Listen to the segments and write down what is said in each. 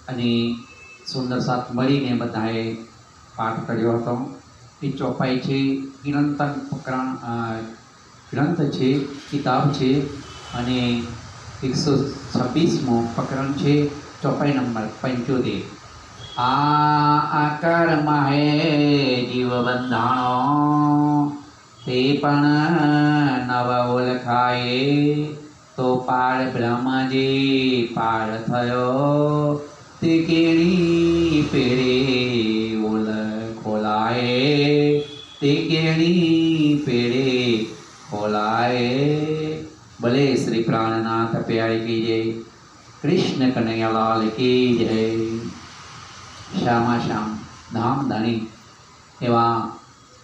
અને સુંદર સાથ મળીને બધાએ પાઠ કર્યો હતો. એ ચોપાઈ છે કિરંતન ગ્રંથ છે, કિતાબ છે, અને 126મો પ્રકરણ છે, ચોપાઈ નંબર 75. આ આકારમાં હે જીવ બંધાણો, તે પણ નવ ઓળખાય. તો પાર બ્રહ્મ જે પાર થયો, તે કેણી પેરે ખોલાય, તે કેણી પેરે ખોલાય. ભલે શ્રી પ્રાણનાથ પ્યારી કી જય, કૃષ્ણ કનૈયાલાલ કી જય. શ્યામાશ્યામ ધામધણી એવા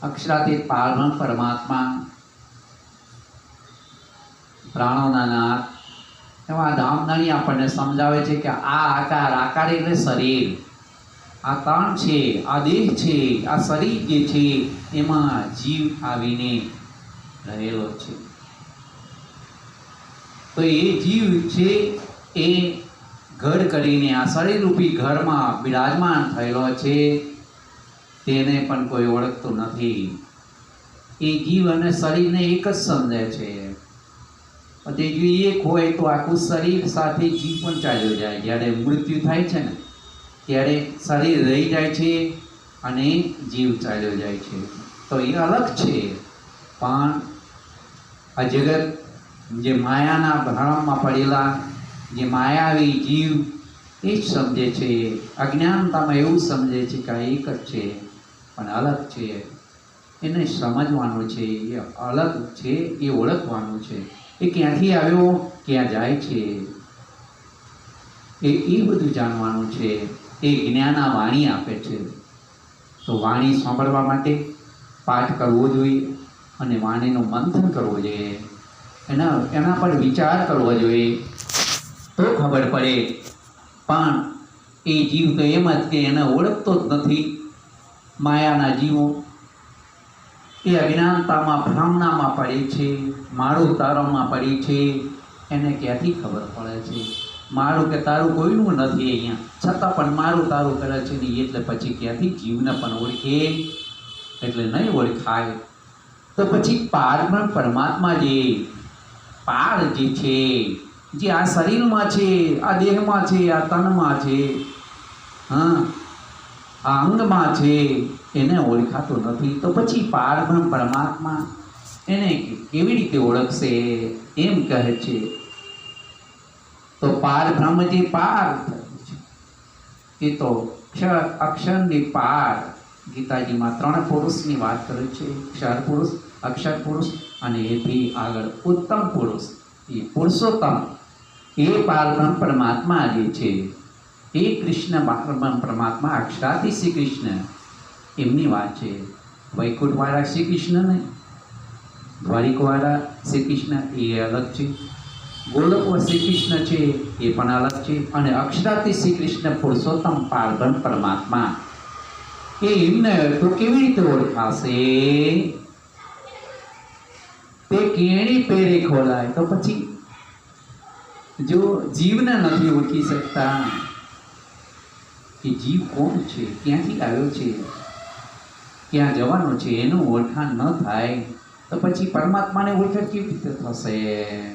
અક્ષરાતીત પારબ્રહ્મ પરમાત્મા, પ્રાણોના નાથ એવા ધામધણી આપણને સમજાવે છે કે આ આકાર એટલે શરીર, આ તણ છે, આ દેહ છે, આ શરીર જે છે એમાં જીવ આવીને રહેલો છે. તો એ જીવ છે એ ઘર કરીને આ શરીરરૂપી ઘરમાં બિરાજમાન થયેલો છે. તેને પણ કોઈ ઓળખતું નથી. એ જીવ અને શરીરને એક જ સમજે છે. તે જો એક હોય તો આખું શરીર સાથે જીવ પણ ચાલ્યો જાય. જ્યારે મૃત્યુ થાય છે ને ત્યારે શરીર રહી જાય છે અને જીવ ચાલ્યો જાય છે. તો એ અલગ છે. પણ આ જગત જે માયાના ભ્રમમાં પડેલા જે માયાવી જીવ એ જ સમજે છે. અજ્ઞાનતામાં એવું સમજે છે કે આ એક જ છે, પણ અલગ છે. એને સમજવાનું છે, એ અલગ છે, એ ઓળખવાનું છે. એ ક્યાંથી આવ્યો, ક્યાં જાય છે, એ બધું જાણવાનું છે. એ જ્ઞાન આ વાણી આપે છે. તો વાણી સાંભળવા માટે પાઠ કરવો જોઈએ અને વાણીનું મંથન કરવું જોઈએ. એના પર વિચાર કરવો જોઈએ તો ખબર પડે. પણ એ જીવ તો એમ જ કે એને ઓળખતો જ નથી. માયાના જીવો એ અજ્ઞાનતામાં ભ્રમણામાં પડે છે, મારું તારામાં પડે છે. એને ક્યાંથી ખબર પડે છે? મારું કે તારું કોઈનું નથી અહીંયા, છતાં પણ મારું તારું કરે છે ને. એટલે પછી ક્યાંથી જીવને પણ ઓળખે? એટલે નહીં ઓળખાય. તો પછી પારબ્રહ્મ પરમાત્મા જે પાર જે છે, જે આ શરીરમાં છે, આ દેહમાં છે, આ તનમાં છે, આ અંગમાં છે, એને ઓળખાતો નથી. તો પછી પારબ્રહ્મ પરમાત્મા એને કેવી રીતે ઓળખશે? એમ કહે છે. તો પારબ્રહ્મ જે પાર એ તો અક્ષરની પાર. ગીતાજીમાં 3 પુરુષની વાત કરે છે. ક્ષર પુરુષ, અક્ષર પુરુષ અને એથી આગળ ઉત્તમ પુરુષ, એ પુરુષોત્તમ. એ પારબ્રહ્મ પરમાત્મા જે છે એ કૃષ્ણ પારબ્રહ્મ પરમાત્મા, અક્ષરાથી શ્રી કૃષ્ણ, એમની વાત છે. વૈકુંઠવાળા શ્રી કૃષ્ણ નહીં, દ્વારિકવાળા શ્રી કૃષ્ણ એ અલગ છે. ગોલોક શ્રી કૃષ્ણ છે એ પણ અલગ છે. અને અક્ષરાથી શ્રી કૃષ્ણ પુરુષોત્તમ પારબ્રહ્મ પરમાત્મા એ એમને તો કેવી રીતે ઓળખાશે? તે કેણી પેરે ખોલાય. તો પછી જો જીવને નથી ઓળખી શકતા કે જીવ કોણ છે, ક્યાંથી આવ્યો છે, ક્યાં જવાનો છે, એનું ઓળખાણ ન થાય તો પછી પરમાત્માને ઓળખાણ કેવી રીતે થશે?